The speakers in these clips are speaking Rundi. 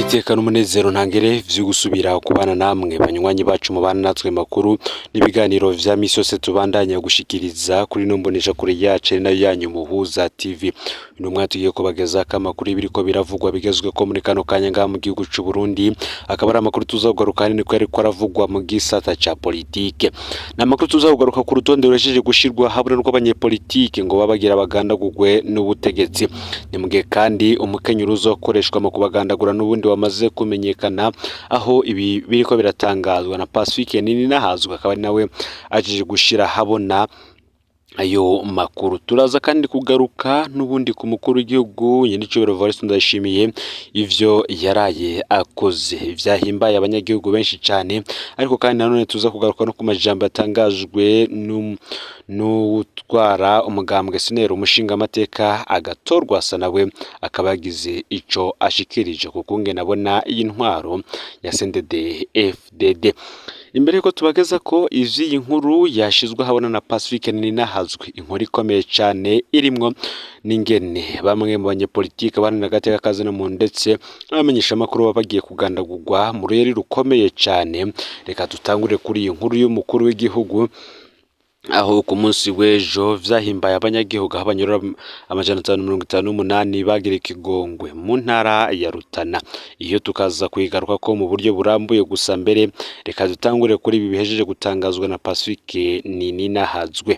Iteka n'umunezero ntangere vyo gusubira kubana namwe banywanyi bacu mubana natwe makuru n'ibiganiro vya misi yose tubandanya gushikiriza kuri nombonesha kure yacu nayo yanyu Muhuza TV. Uno mwaka tugiye kubageza amakuru ibiriko biravugwa bigezwe ko muri kano kanya ngaha mu gihugu c'u Burundi, akaba ari amakuru tuzogaruka niko ariko aravugwa mu gisata ca politike. N'amakuru tuzogaruka ku rutonde ruresheje gushirwa habura rw'abanyepolitike ngo babagira bagandagurwe n'ubutegetsi. Ni mugihe kandi umukenyero uzokoreshwa mu kubagandagura n'ubundi wamaze kumenyekana, aho ibi biriko biratangazwa na Pacifique Ninahazwa akaba ari nawe ajije gushira habona ayo makuru. Turaza kandi kugaruka n'ubundi ku mukuru w'igihugu Nyenicubahiro Evariste Ndayishimiye ivyo yaraye akoze vyahimbaye abanyagihugu benshi cyane, ariko kandi nanone tuza kugaruka no ku majambo yatangajwe n'utwara umugambwe Senero umushinga amateka agatorwa asa nawe akaba yagize ico ashikirije kuko nge nabona iyi ntwaro ya CNDD-FDD. Imbere ko tubageza ko izi nkuru yashizwe habona na Pacifique Ninahazwe, inkuru ikomeye cyane irimwo n'ingene bamwe mu banyepolitike bana gateka kazi no mu ndetse n'abamenyesha makuru bagiye kugandagurwa mu ruyeri rukomeye cyane. Reka tutangure kuri iyi nkuru y'umukuru w'igihugu, aho ku munsi w'ejo vyahimbaye abanyagihugu abanyura 558 bagira ikigongwe mu ntara ya Rutana. Iyo tukaza kuyigaruka ko mu buryo burambuye gusa mbere, reka dutangure kuri ibi bihejeje gutangazwa na Pacifique Ninahazwe.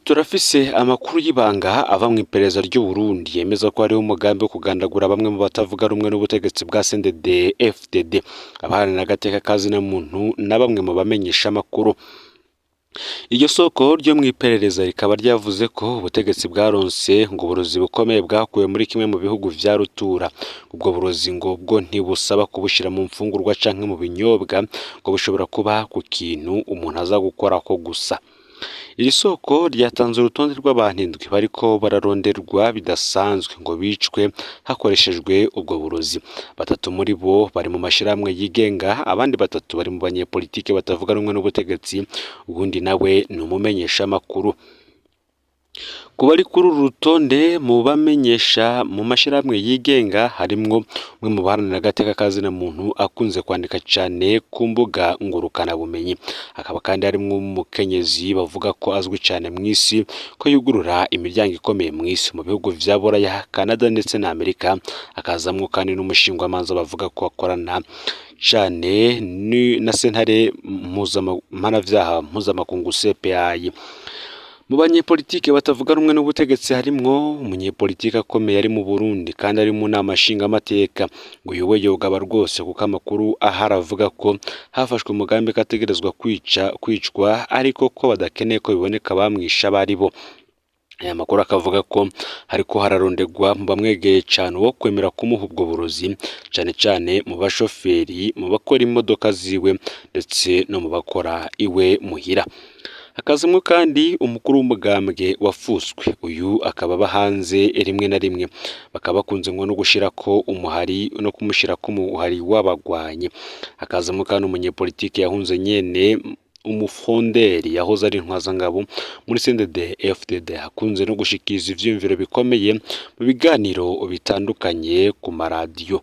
Turafise amakuru y'ibanga ava mu iperereza ry'u Burundi yemeza ko hariho umugambi wo kugandagura bamwe mu batavuga rumwe n'ubutegetsi bwa CNDD-FDD, abahana n'agateka kazi na muntu na bamwe mu bamenyesha makuru. Iryo soko ryo mu iperereza rikaba ryavuze ko ubutegetsi bwaronse ngo uburozi bukomeye bwakuye muri kimwe mu bihugu vya rutura. Ubwo burozi ngo bwo ntibusaba kubushira mu mfungurwa canke mu binyobwa, ngo bushobora kuba ku kintu umuntu aza gukora ko gusa. Iri soko ryatanze urutonde rw'abantu indwi bariko bararonderwa bidasanzwe ngo bicwe hakoreshejwe ubwo burozi. 3 muri bo bari mu mashiramwe yigenga, abandi 3 bari mu banyepolitike batavuga rumwe n'ubutegetsi, ubundi nawe ni umumenyesha makuru. Kuba ari kuri uru rutonde mu bamenyesha mu mashiramwe yigenga harimwo umwe mu baharanira agateka kazi na muntu akunze kwandika cyane ku mbuga ngurukana bumenyi. Akaba kandi harimwo umukenyezi bavuga ko azwi cyane mu isi ko yugurura imiryango ikomeye mu isi mu bihugu vya Buraya, Canada ndetse na Amerika. Akazamwo kandi n'umushingwa manza bavuga ko akorana cyane na sentare mpuzamahanga mpuzamakungu CPI. Mu banyepolitike batavuga rumwe n'ubutegetsi harimwo umunyepolitike akomeye ari mu Burundi kandi ari mu nama nshinga amateka, ngo yoboye ugaba rwose kuko amakuru aharavuga ko hafashwe umugambi kategerezwa kwicwa ariko ko badakeneye ko biboneka bamwisha bari bo. Aya makuru akavuga ko hariko hararondegwa mu bamwegeye cyane wo kwemera kumuha ubwo burozi, cyane cyane mu bashoferi, mu bakora imodoka ziwe ndetse no mu bakora iwe muhira. Hakazimwe kandi umukuru w'umugambwe wafuswe, uyu akaba bahanze rimwe na rimwe bakaba bakunze ngo no gushira ko umuhari no kumushira ko umuhari w'abagwanye. Hakazimwe kandi umunyepolitike yahunze nyene umufonderi yahoze ari intwazangabo muri CNDD-FDD, hakunze no gushikiza ivyumviro bikomeye mu biganiro bitandukanye ku maradiyo.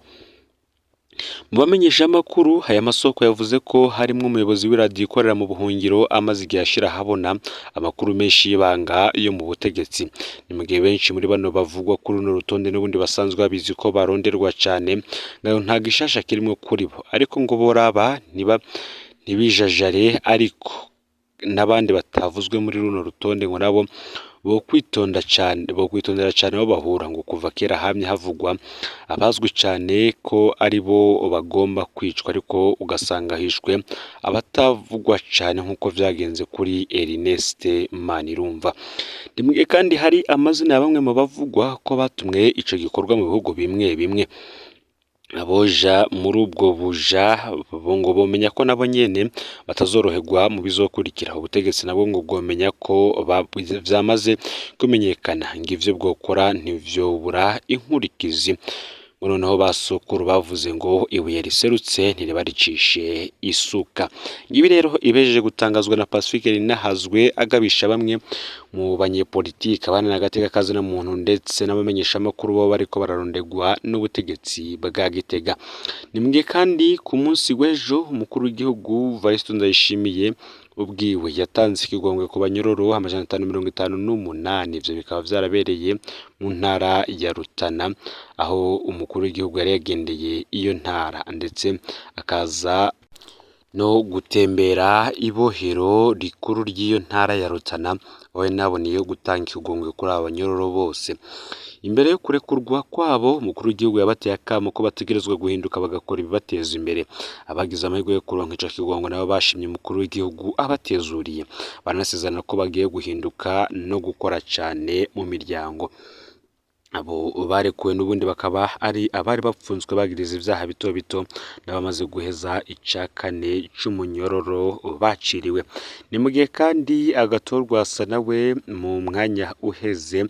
Mu bamenyesha makuru aya masoko yavuze ko harimo umuyobozi w'iradiyo ikorera mu buhungiro amaze igihe ashira habona amakuru menshi y'ibanga yo mu butegetsi. Ni mu gihe benshi muri bano bavugwa kuri runo rutonde n'ubundi basanzwe babizi ko baronderwa cyane, ngayo nta gishasha kirimo kuri bo, ariko ngo boraba ntibijajare, ariko n'abandi batavuzwe muri runo rutonde ngo nabo bokwitondera cyane bo bahura ngo kuva kera hamye havugwa abazwi cyane ko ari bo bagomba kwicwa, ariko ugasanga hishwe abatavugwa cyane nk'uko vyagenze kuri Ernest Manirumva. Nimwe kandi hari amazina ya bamwe mu bavugwa ko batumwe ico gikorwa mu bihugu bimwe bimwe. Aboja muri ubwo buja ngo bomenya ko nabo nyene batazoroherwa mu bizokurikira. Ubutegetsi nabwo ngo bwomenya ko vyamaze kumenyekana ngivyo bwokora ntivyobura inkurikizi. ngo noneho basokuru bavuze ngo ibuye riserutse ntiriba isuka. Ibi rero ibejeje gutangazwa na Pacifique Ninahazwe agabisha bamwe mu banyepolitike abana n'agateka kazina muntu ndetse n'abamenyesha amakuru bo bariko bararondegwa n'ubutegetsi bwa Gitega. Nimwe kandi ku munsi w'ejo umukuru w'igihugu Varisito Ndayishimiye ubwiwe yatanze ikigongwe ku banyororo 558. Ivyo bikaba vyarabereye mu ntara ya Rutana aho umukuru w'igihugu yari yagendeye iyo ntara ndetse akaza no gutembera ibohero rikuru ry'iyo ntara ya Rutana aho naboneye gutanga ikigongwe kuri abanyororo bose. Imbere yo kurekurwa kwabo umukuru w'igihugu yabateye akamo ko bategerezwa guhinduka bagakora ibibateza imbere. Abagize amahirwe yo kuronka ico kigongwe nabo bashimye umukuru w'igihugu abatezuriye, baranasezerana ko bagiye guhinduka no gukora cane mu miryango. Abo barekuwe n'ubundi bakaba ari abari bapfunzwe bagiriza ivyaha bito bito n'abamaze guheza icakane c'umunyororo baciriwe. Ni mu gihe kandi agatorwa asa nawe mu mwanya uheze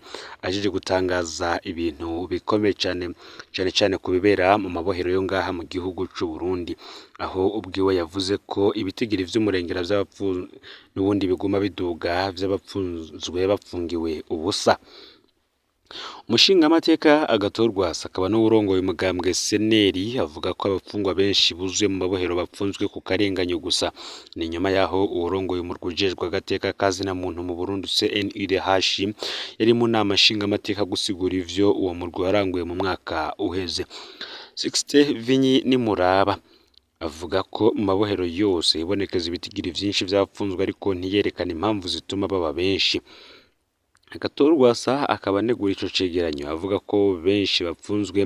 ajeje gutangaza ibintu bikomeye cane ku bibera mu mabohero yo ngaha mu gihugu c'u Burundi, aho ubwiwe yavuze ko ibitigiri vy'umurengera n'ubundi biguma biduga vy'abapfunzwe bapfungiwe ubusa. Umushingamateka agatorwa akaba n'uburongoye umugambwe seneri avuga ko abafungwa benshi buzuye mu mabohero bapfunzwe ku karenganyo gusa. Ni nyuma yaho uburongoye umurwi ujejwe agateka kazina muntu mu Burundi CNUDH yari mu nama nshingamateka gusigura ivyo uwo murwi waranguye mu mwaka uheze. Sixte Vinyi Nimuraba avuga ko mu mabohero yose ibonekeza ibitigiri vyinshi vy'abapfunzwe ariko ntiyerekana impamvu zituma baba benshi. Agatorwa akaba anegura ico cegeranyo avuga ko benshi bapfunzwe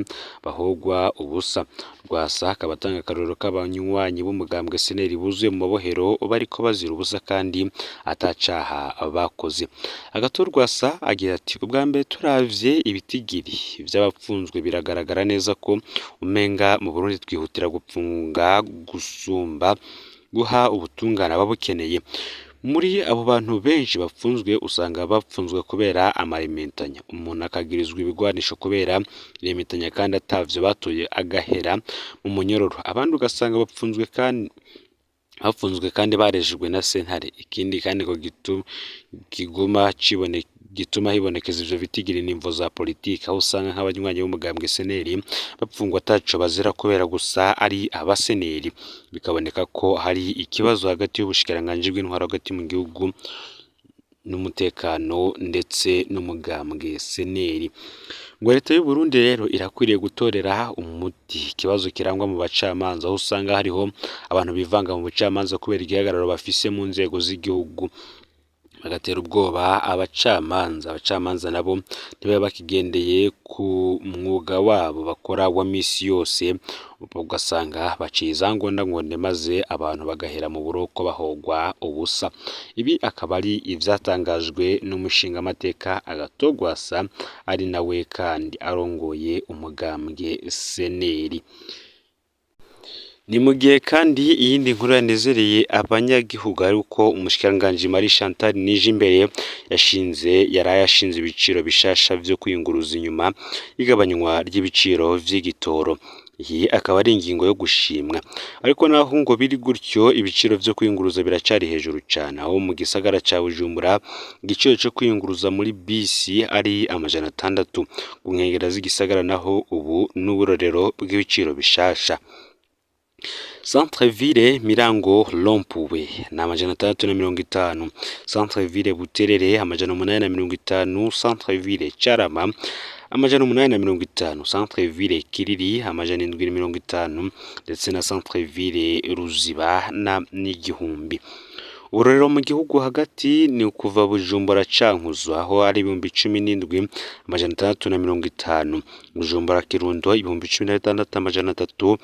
bahogwa ubusa. Rwasa akaba atanga akarorero k'abanywanyi b'umugambwe seneri buzuye mu mabohero bariko bazira ubusa kandi atacaha bakoze. Agatorwa agira ati ubwa mbere turavye ibitigiri vy'abapfunzwe biragaragara neza ko umenga mu Burundi twihutira gupfunga gusumba guha ubutungane ababukeneye. Muri abo bantu benshi bapfunzwe usanga bapfunzwe kubera amarementanya, umuntu akagirizwa ibigwanisho kubera irementanya kandi atavyo batoye agahera mu munyororo. Abandi ugasanga bapfunzwe kandi barejejwe na sentare. Ikindi kandi ko gituma hibonekeza ivyo bitigiri n'imvo za politiki, aho usanga nk'abanywanyi b'umugambwe seneri bapfungwa ataco bazira kubera gusa ari abaseneri. Bikaboneka ko hari ikibazo hagati y'ubushikiranganji bw'intwaro hagati mu gihugu n'umutekano ndetse n'umugambwe seneri. Ngo leta y'u Burundi rero irakwiriye gutorera umuti ikibazo kirangwa mu bacamanza, aho usanga hariho abantu bivanga mu bucamanza kubera igihagararo bafise mu nzego z'igihugu bagatera ubwoba abacamanza nabo ntibaba bakigendeye ku mwuga wabo bakora wa misi yose, ugasanga baciye izangondangonde maze abantu bagahera mu buroko bahogwa ubusa. Ibi akaba ari ivyatangajwe n'umushingamateka agatorwa ari nawe kandi arongoye umugambwe seneri. Ni mu gihe kandi iyindi nkuru yanezereye abanyagihugu ari uko umushikiranganji Marie Chantal Nijimbere yashinze ibiciro bishasha vyo kwiyunguruza inyuma y'igabanywa ry'ibiciro vy'igitoro. Iyi akaba ari ingingo yo gushimwa, ariko naho ngo biri gutyo ibiciro vyo kwiyunguruza biracari hejuru cane, aho mu gisagara ca Bujumbura igiciro co kwiyunguruza muri bisi ari 600, ku nkengera z'igisagara naho ubu n'uburorero bw'ibiciro bishasha. Centre Ville Mirango Lompuwe na 650, Centre Ville Buterere 850, Centre Ville Carama 850, Centre Ville Kiriri 750 ndetse na Centre Ville Ruziba n'igihumbi. Uburorero mu gihugu hagati ni kuva Bujumbura Cankuzo aho ari 17,650, Bujumbura Kirundo 16,300,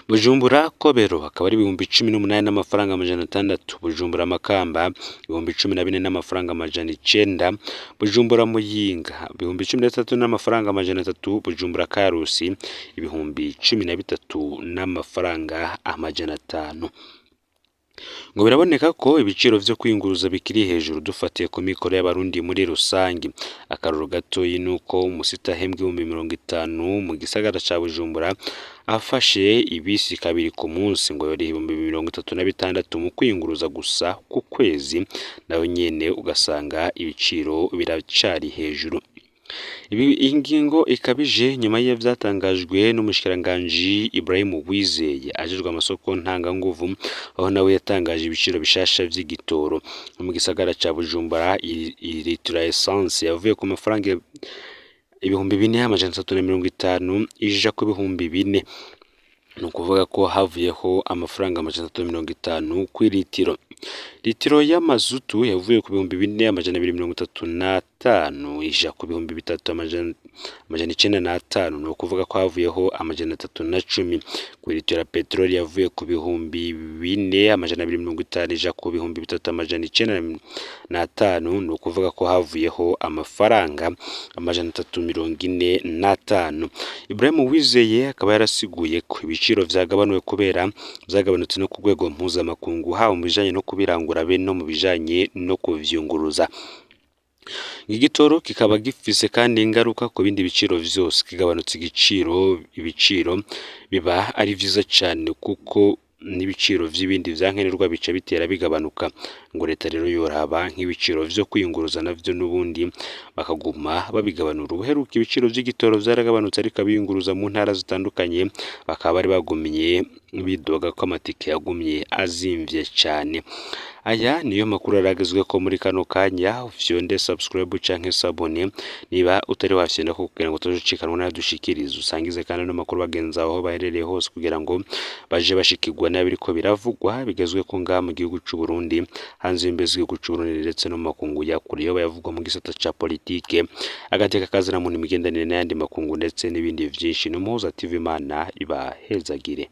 Bujumbura Kobero akaba ari 18,000 n'amafaranga 600, Bujumbura Makamba 12,000 n'amafaranga 900, Bujumbura Muyinga 13,000 n'amafaranga 300, Bujumbura Karusi 13,000 n'amafaranga 500. ngo biraboneka ko ibiciro vyo kwinguruza bikiri hejuru dufatiye ku mikoro y'abarundi muri rusangi. Akaroro gatoyi nuko umusita ahembwa 50 mu gisagara ca Bujumbura afashe ibisi kabiri ku munsi ngo yori 36 mu kwinguruza gusa ku kwezi, nayo nyene ugasanga ibiciro biracari hejuru. Ingingo ikabije nyuma y'vyatangajwe n'umushikiranganje Ibrahim Uwizeye ajejwe amasoko ntanganguvu, aho nawe yatangaje ibiciro bishasha vy'igitoro mu gisagara ca Bujumbura. Litiro ya essence yavuye ku mafaranga 4350 ija ku 4000, nukuvuga ko havuyeho amafaranga 350 ku litiro. Litiro y'amazutu yavuye ku 4235 ija ku 3905, nukuvuga ko havuyeho 310. Ku litiro ya petroli yavuye ku 4250 ija ku 3905, nukuvuga ko havuyeho amafaranga 345. Ibrahim Uwizeye akaba yarasiguye ko ibiciro vyagabanuwe kubera vyagabanutse no ku rwego mpuzamakungu, haba mu bijanye no kubirangura be no mu bijanye no kuvyunguruza. Igitoro kikaba gifise kandi ingaruka ku bindi biciro vyose. Kigabanutse ibiciro biba ari vyiza cyane kuko n'ibiciro vy'ibindi vyankenerwa bica bitera bigabanuka. Ngo leta rero yoraba nk'ibiciro vyo kwinguruza navyo n'ubundi bakaguma babigabanura. Ubuheruka ibiciro vy'igitoro vyaragabanutse ariko abiyunguruza mu ntara zitandukanye bakaba bari bagumye bidoga ko amatike yagumye azimvye cyane. Aya niyo makuru aragezwe ko muri kano kanya. Ufyonde subscribe canke sabone niba utari wafyenda ko kugira ngo tuzocikanwa nadushikiriza, usangize kandi no makuru bagenza aho baherereye hose kugira ngo baje bashikirwa n'abiriko biravugwa bigezwe ko ngaha mu gihugu c'u Burundi, hanze y'imbezi y'igihugu c'u Burundi ndetse no makungu ya kure yo bayavugwa mu gisata ca politike, agateka kazina muntu imigendanire n'ayandi makungu ndetse n'ibindi vyinshi. N'umuhuza TV Imana ibahezagire.